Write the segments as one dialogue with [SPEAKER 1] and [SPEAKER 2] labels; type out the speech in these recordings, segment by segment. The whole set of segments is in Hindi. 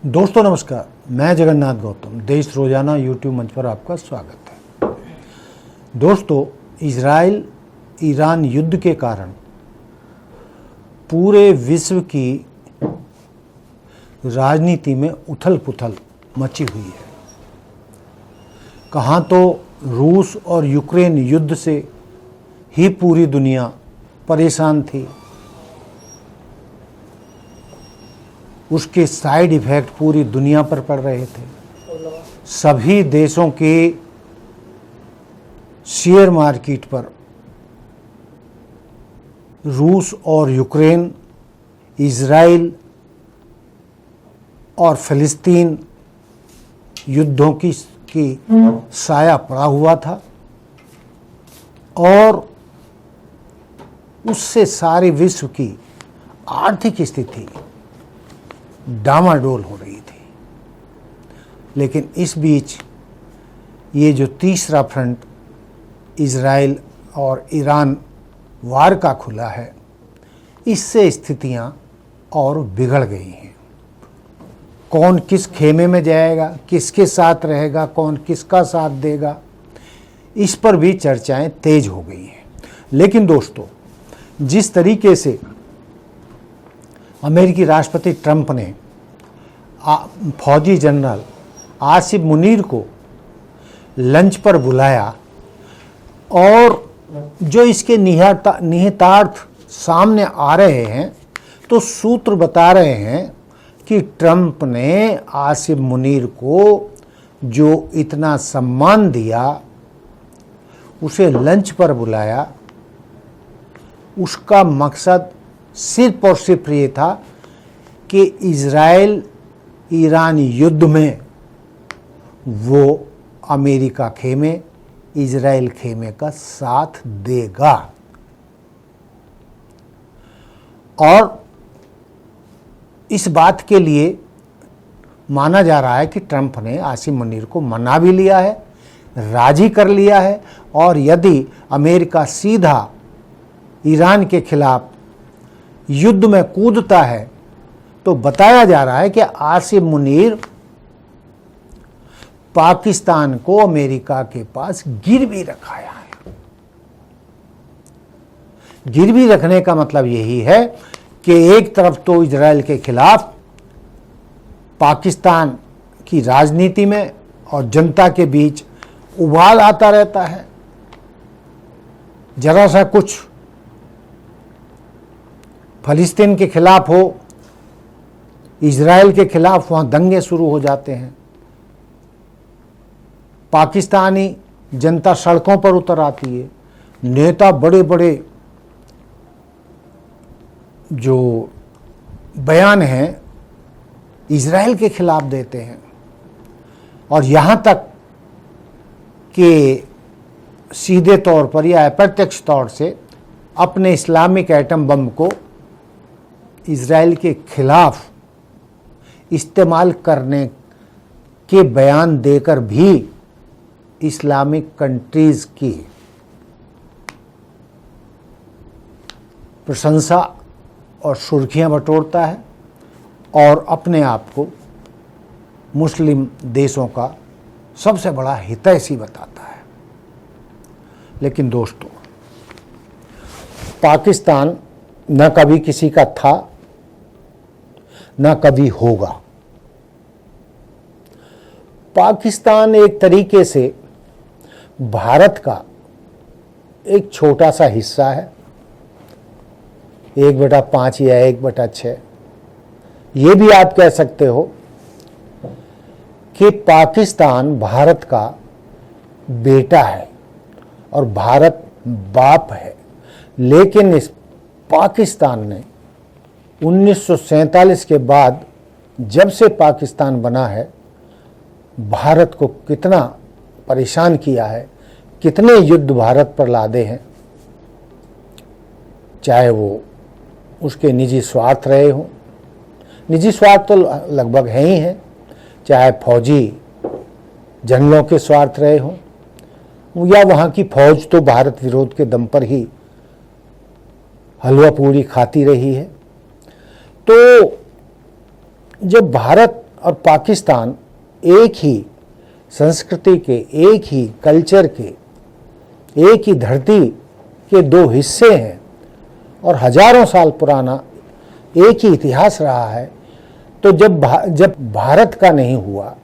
[SPEAKER 1] दोस्तों नमस्कार, मैं जगन्नाथ गौतम देश रोजाना यूट्यूब मंच पर आपका स्वागत है। दोस्तों, इजराइल ईरान युद्ध के कारण पूरे विश्व की राजनीति में उथल पुथल मची हुई है। कहाँ तो रूस और यूक्रेन युद्ध से ही पूरी दुनिया परेशान थी, उसके साइड इफ़ेक्ट पूरी दुनिया पर पड़ रहे थे। सभी देशों के शेयर मार्केट पर रूस और यूक्रेन, इजराइल और फिलिस्तीन युद्धों की साया पड़ा हुआ था और उससे सारे विश्व की आर्थिक स्थिति डामाडोल हो रही थी। लेकिन इस बीच ये जो तीसरा फ्रंट इजराइल और ईरान वार का खुला है, इससे स्थितियां और बिगड़ गई हैं। कौन किस खेमे में जाएगा, किसके साथ रहेगा, कौन किसका साथ देगा, इस पर भी चर्चाएं तेज हो गई हैं। लेकिन दोस्तों, जिस तरीके से अमेरिकी राष्ट्रपति ट्रंप ने फौजी जनरल आसिफ मुनीर को लंच पर बुलाया और जो इसके निहितार्थ सामने आ रहे हैं, तो सूत्र बता रहे हैं कि ट्रंप ने आसिफ मुनीर को जो इतना सम्मान दिया, उसे लंच पर बुलाया, उसका मकसद सिर्फ और सिर्फ ये था कि इजराइल ईरान युद्ध में वो अमेरिका खेमे, इजराइल खेमे का साथ देगा। और इस बात के लिए माना जा रहा है कि ट्रंप ने आसिफ मुनीर को मना भी लिया है, राजी कर लिया है, और यदि अमेरिका सीधा ईरान के खिलाफ युद्ध में कूदता है तो बताया जा रहा है कि आसिफ मुनीर पाकिस्तान को अमेरिका के पास गिरवी रखाया है। गिरवी रखने का मतलब यही है कि एक तरफ तो इजराइल के खिलाफ पाकिस्तान की राजनीति में और जनता के बीच उबाल आता रहता है। जरा सा कुछ फिलिस्तीन के खिलाफ हो, इजराइल के खिलाफ वहाँ दंगे शुरू हो जाते हैं। पाकिस्तानी जनता सड़कों पर उतर आती है, नेता बड़े बड़े जो बयान हैं इजराइल के खिलाफ देते हैं, और यहाँ तक कि सीधे तौर पर या अप्रत्यक्ष तौर से अपने इस्लामिक एटम बम को इजराइल के खिलाफ इस्तेमाल करने के बयान देकर भी इस्लामिक कंट्रीज की प्रशंसा और सुर्खियां बटोरता है और अपने आप को मुस्लिम देशों का सबसे बड़ा हितैषी बताता है। लेकिन दोस्तों, पाकिस्तान न कभी किसी का था, न कभी होगा। पाकिस्तान एक तरीके से भारत का एक छोटा सा हिस्सा है, 1/5 या 1/6। ये भी आप कह सकते हो कि पाकिस्तान भारत का बेटा है और भारत बाप है। लेकिन इस पाकिस्तान ने 1947 के बाद जब से पाकिस्तान बना है, भारत को कितना परेशान किया है, कितने युद्ध भारत पर लादे हैं, चाहे वो उसके निजी स्वार्थ रहे हों। निजी स्वार्थ तो लगभग हैं ही हैं, चाहे फौजी जनरलों के स्वार्थ रहे हों, या वहाँ की फौज तो भारत विरोध के दम पर ही हलवा पूरी खाती रही है। तो जब भारत और पाकिस्तान एक ही संस्कृति के, एक ही कल्चर के, एक ही धरती के दो हिस्से हैं और हजारों साल पुराना एक ही इतिहास रहा है। तो जब भारत का नहीं हुआ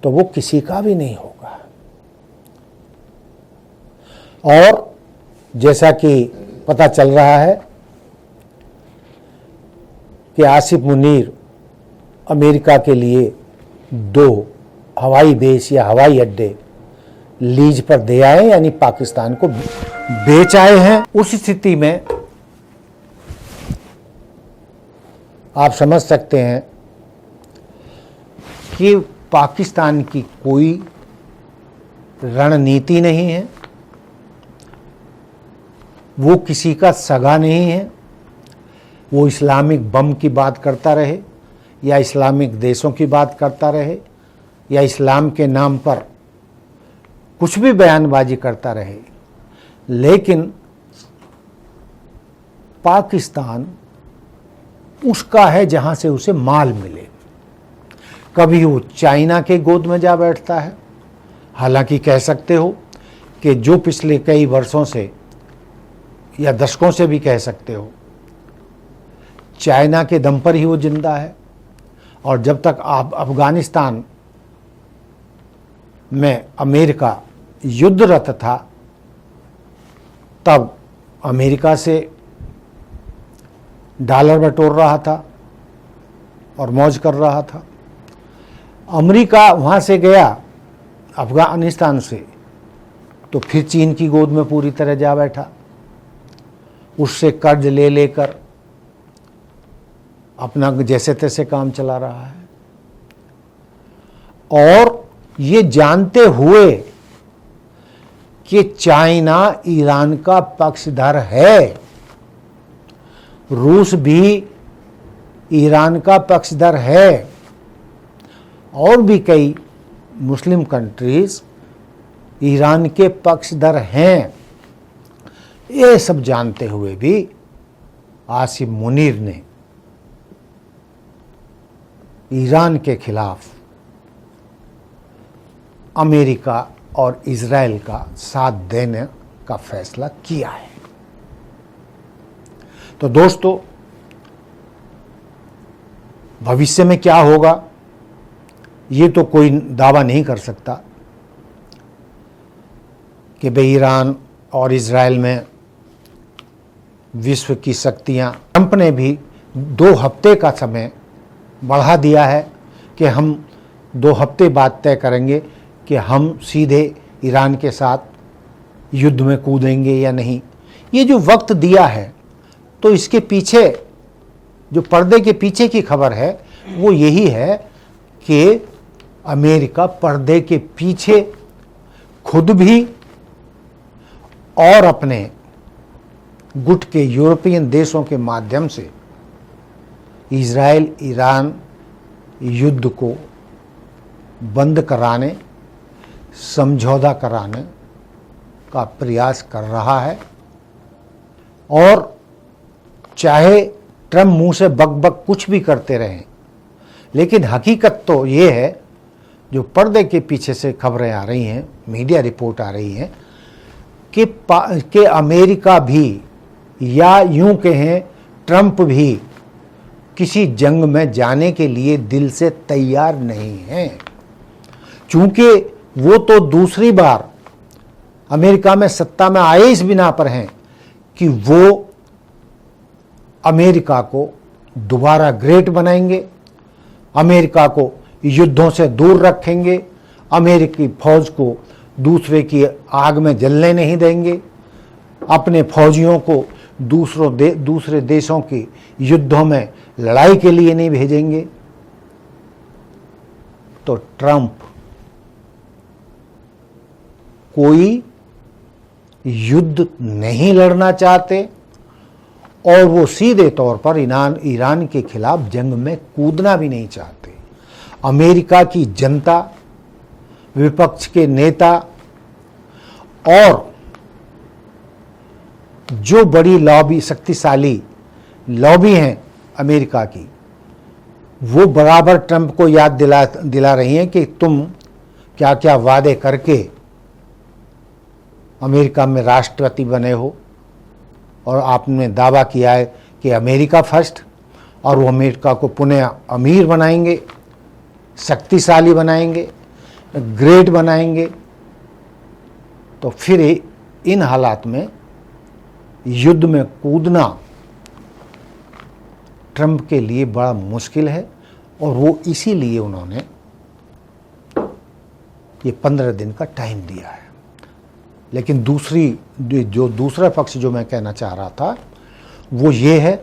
[SPEAKER 1] तो वो किसी का भी नहीं होगा। और जैसा कि पता चल रहा है कि आसिफ मुनीर अमेरिका के लिए 2 हवाई बेस या हवाई अड्डे लीज पर दे आए, यानी पाकिस्तान को बेच आए हैं। उस स्थिति में आप समझ सकते हैं कि पाकिस्तान की कोई रणनीति नहीं है, वो किसी का सगा नहीं है। वो इस्लामिक बम की बात करता रहे या इस्लामिक देशों की बात करता रहे या इस्लाम के नाम पर कुछ भी बयानबाजी करता रहे, लेकिन पाकिस्तान उसका है जहां से उसे माल मिले। कभी वो चाइना के गोद में जा बैठता है, हालांकि कह सकते हो कि जो पिछले कई वर्षों से या दशकों से भी कह सकते हो, चाइना के दम पर ही वो जिंदा है। और जब तक अफगानिस्तान में अमेरिका युद्धरत था, तब अमेरिका से डॉलर बटोर रहा था और मौज कर रहा था। अमेरिका वहाँ से गया अफगानिस्तान से, तो फिर चीन की गोद में पूरी तरह जा बैठा, उससे कर्ज ले लेकर अपना जैसे तैसे काम चला रहा है। और ये जानते हुए कि चाइना ईरान का पक्षधर है, रूस भी ईरान का पक्षधर है, और भी कई मुस्लिम कंट्रीज ईरान के पक्षधर हैं। ये सब जानते हुए भी आसिफ मुनीर ने ईरान के खिलाफ अमेरिका और इजराइल का साथ देने का फैसला किया है। तो दोस्तों, भविष्य में क्या होगा ये तो कोई दावा नहीं कर सकता कि भाई ईरान और इजराइल में विश्व की शक्तियां, ट्रंप ने भी 2 हफ्ते का समय बढ़ा दिया है कि हम 2 हफ्ते बाद तय करेंगे कि हम सीधे ईरान के साथ युद्ध में कूदेंगे या नहीं। ये जो वक्त दिया है, तो इसके पीछे जो पर्दे के पीछे की खबर है वो यही है कि अमेरिका पर्दे के पीछे खुद भी और अपने गुट के यूरोपियन देशों के माध्यम से इजराइल ईरान युद्ध को बंद कराने, समझौता कराने का प्रयास कर रहा है। और चाहे ट्रंप मुंह से बक बक कुछ भी करते रहें, लेकिन हकीकत तो ये है, जो पर्दे के पीछे से खबरें आ रही हैं, मीडिया रिपोर्ट आ रही हैं कि अमेरिका भी, या यूं कहें ट्रंप भी, किसी जंग में जाने के लिए दिल से तैयार नहीं है। चूंकि वो तो दूसरी बार अमेरिका में सत्ता में आए इस बिना पर हैं कि वो अमेरिका को दोबारा ग्रेट बनाएंगे, अमेरिका को युद्धों से दूर रखेंगे, अमेरिकी फौज को दूसरे की आग में जलने नहीं देंगे, अपने फौजियों को दूसरे देशों की युद्धों में लड़ाई के लिए नहीं भेजेंगे। तो ट्रंप कोई युद्ध नहीं लड़ना चाहते और वो सीधे तौर पर ईरान के खिलाफ जंग में कूदना भी नहीं चाहते। अमेरिका की जनता, विपक्ष के नेता और जो बड़ी लॉबी, शक्तिशाली लॉबी हैं अमेरिका की, वो बराबर ट्रंप को याद दिला रही हैं कि तुम क्या क्या वादे करके अमेरिका में राष्ट्रपति बने हो और आपने दावा किया है कि अमेरिका फर्स्ट, और वो अमेरिका को पुनः अमीर बनाएंगे, शक्तिशाली बनाएंगे, ग्रेट बनाएंगे। तो फिर इन हालात में युद्ध में कूदना ट्रंप के लिए बड़ा मुश्किल है, और वो इसीलिए उन्होंने ये 15 दिन का टाइम दिया है। लेकिन दूसरा पक्ष जो मैं कहना चाह रहा था वो ये है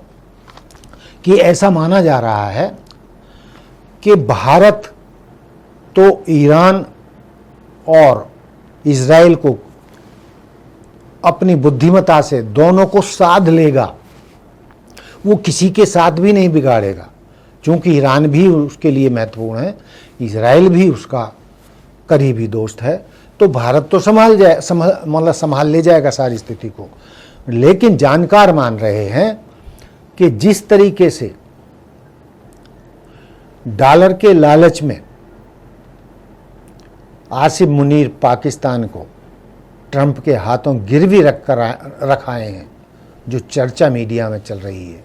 [SPEAKER 1] कि ऐसा माना जा रहा है कि भारत तो ईरान और इजराइल को अपनी बुद्धिमत्ता से दोनों को साध लेगा, वो किसी के साथ भी नहीं बिगाड़ेगा, क्योंकि ईरान भी उसके लिए महत्वपूर्ण है, इजराइल भी उसका करीबी दोस्त है। तो भारत तो संभाल ले जाएगा सारी स्थिति को। लेकिन जानकार मान रहे हैं कि जिस तरीके से डॉलर के लालच में आसिफ मुनीर पाकिस्तान को ट्रंप के हाथों गिरवी रखाए हैं, जो चर्चा मीडिया में चल रही है,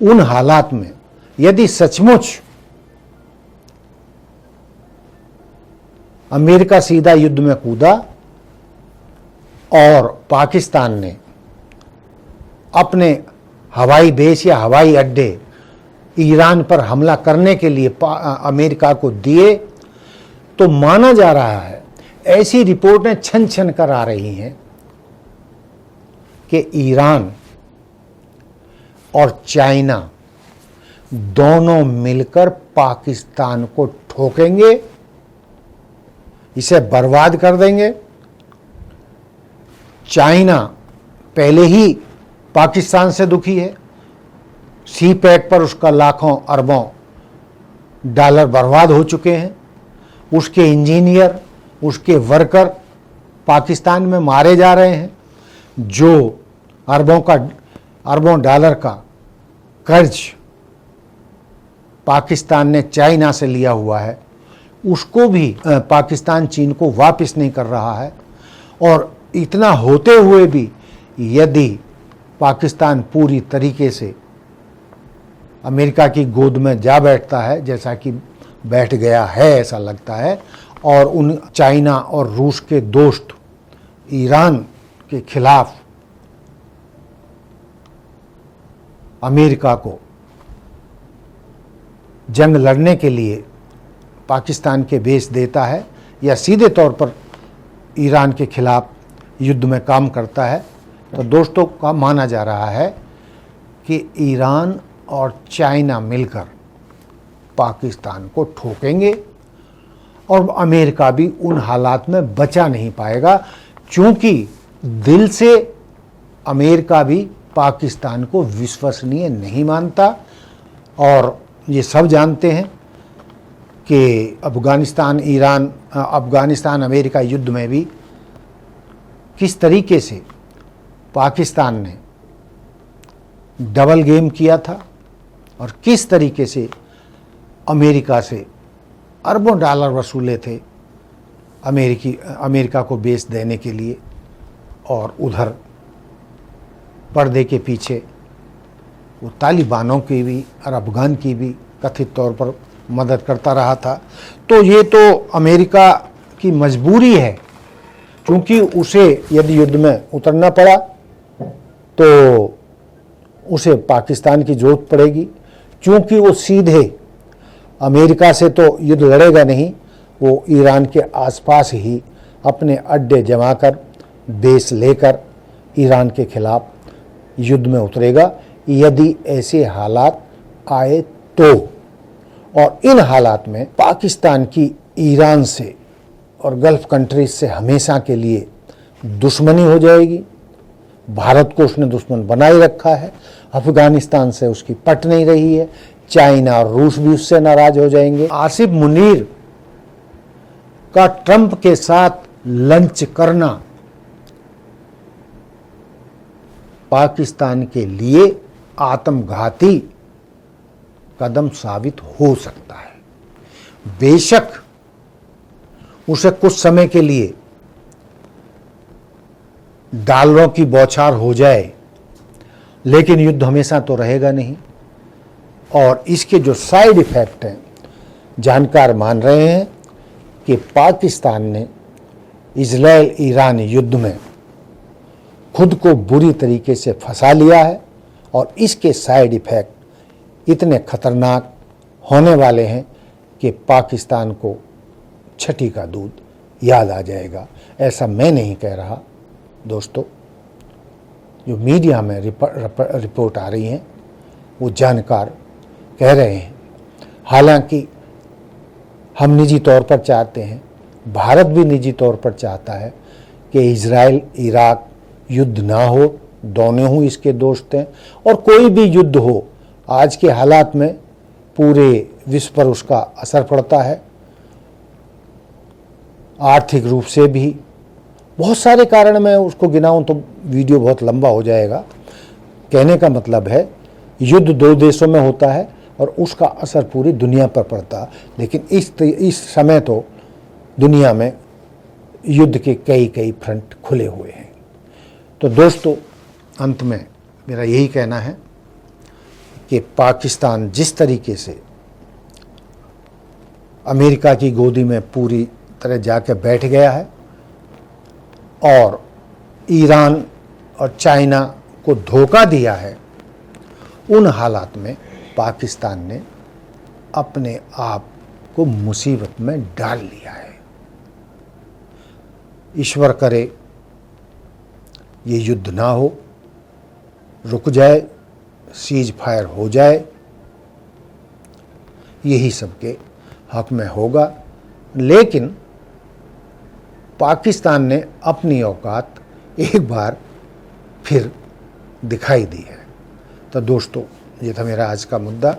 [SPEAKER 1] उन हालात में यदि सचमुच अमेरिका सीधा युद्ध में कूदा और पाकिस्तान ने अपने हवाई बेस या हवाई अड्डे ईरान पर हमला करने के लिए अमेरिका को दिए, तो माना जा रहा है, ऐसी रिपोर्टें छन छन कर आ रही हैं कि ईरान और चाइना दोनों मिलकर पाकिस्तान को ठोकेंगे, इसे बर्बाद कर देंगे। चाइना पहले ही पाकिस्तान से दुखी है, सी पैक पर उसका लाखों अरबों डॉलर बर्बाद हो चुके हैं, उसके इंजीनियर, उसके वर्कर पाकिस्तान में मारे जा रहे हैं, जो अरबों डॉलर का कर्ज पाकिस्तान ने चाइना से लिया हुआ है, उसको भी पाकिस्तान चीन को वापस नहीं कर रहा है। और इतना होते हुए भी यदि पाकिस्तान पूरी तरीके से अमेरिका की गोद में जा बैठता है, जैसा कि बैठ गया है ऐसा लगता है, और उन चाइना और रूस के दोस्त ईरान के खिलाफ अमेरिका को जंग लड़ने के लिए पाकिस्तान के बेस देता है या सीधे तौर पर ईरान के खिलाफ युद्ध में काम करता है, तो दोस्तों का माना जा रहा है कि ईरान और चाइना मिलकर पाकिस्तान को ठोकेंगे और अमेरिका भी उन हालात में बचा नहीं पाएगा, क्योंकि दिल से अमेरिका भी पाकिस्तान को विश्वसनीय नहीं मानता। और ये सब जानते हैं कि अफगानिस्तान अमेरिका युद्ध में भी किस तरीके से पाकिस्तान ने डबल गेम किया था और किस तरीके से अमेरिका से अरबों डॉलर वसूले थे अमेरिका को बेस देने के लिए, और उधर पर्दे के पीछे वो तालिबानों की भी और अफगान की भी कथित तौर पर मदद करता रहा था। तो ये तो अमेरिका की मजबूरी है, क्योंकि उसे यदि युद्ध में उतरना पड़ा तो उसे पाकिस्तान की जरूरत पड़ेगी, क्योंकि वो सीधे अमेरिका से तो युद्ध लड़ेगा नहीं, वो ईरान के आसपास ही अपने अड्डे जमाकर बेस लेकर ईरान के खिलाफ युद्ध में उतरेगा, यदि ऐसे हालात आए तो। और इन हालात में पाकिस्तान की ईरान से और गल्फ कंट्रीज से हमेशा के लिए दुश्मनी हो जाएगी। भारत को उसने दुश्मन बनाए रखा है, अफगानिस्तान से उसकी पट नहीं रही है, चाइना और रूस भी उससे नाराज हो जाएंगे। आसिफ मुनीर का ट्रंप के साथ लंच करना पाकिस्तान के लिए आत्मघाती कदम साबित हो सकता है। बेशक उसे कुछ समय के लिए डॉलरों की बौछार हो जाए, लेकिन युद्ध हमेशा तो रहेगा नहीं। और इसके जो साइड इफेक्ट हैं, जानकार मान रहे हैं कि पाकिस्तान ने इजराइल ईरान युद्ध में खुद को बुरी तरीके से फंसा लिया है और इसके साइड इफेक्ट इतने खतरनाक होने वाले हैं कि पाकिस्तान को छठी का दूध याद आ जाएगा। ऐसा मैं नहीं कह रहा दोस्तों, जो मीडिया में रिपोर्ट आ रही हैं वो जानकार कह रहे हैं। हालांकि हम निजी तौर पर चाहते हैं, भारत भी निजी तौर पर चाहता है कि इजराइल इराक युद्ध ना हो, दोनों ही इसके दोस्त हैं। और कोई भी युद्ध हो, आज के हालात में पूरे विश्व पर उसका असर पड़ता है, आर्थिक रूप से भी। बहुत सारे कारण मैं उसको गिनाऊं तो वीडियो बहुत लंबा हो जाएगा। कहने का मतलब है युद्ध दो देशों में होता है और उसका असर पूरी दुनिया पर पड़ता है। लेकिन इस समय तो दुनिया में युद्ध के कई फ्रंट खुले हुए हैं। तो दोस्तों, अंत में मेरा यही कहना है कि पाकिस्तान जिस तरीके से अमेरिका की गोदी में पूरी तरह जाकर बैठ गया है और ईरान और चाइना को धोखा दिया है, उन हालात में पाकिस्तान ने अपने आप को मुसीबत में डाल लिया है। ईश्वर करे ये युद्ध ना हो, रुक जाए, सीज फायर हो जाए, यही सबके हक में होगा। लेकिन पाकिस्तान ने अपनी औकात एक बार फिर दिखाई दी है। तो दोस्तों, ये था मेरा आज का मुद्दा।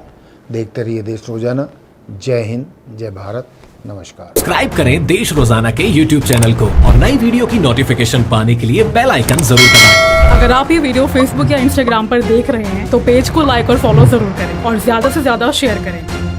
[SPEAKER 1] देखते रहिए देश रोजाना। जय हिंद, जय भारत, नमस्कार।
[SPEAKER 2] सब्सक्राइब करें देश रोजाना के YouTube चैनल को और नई वीडियो की नोटिफिकेशन पाने के लिए बेल आइकन जरूर दबाएं।
[SPEAKER 3] अगर आप ये वीडियो Facebook या Instagram पर देख रहे हैं तो पेज को लाइक और फॉलो जरूर करें और ज्यादा से ज्यादा शेयर करें।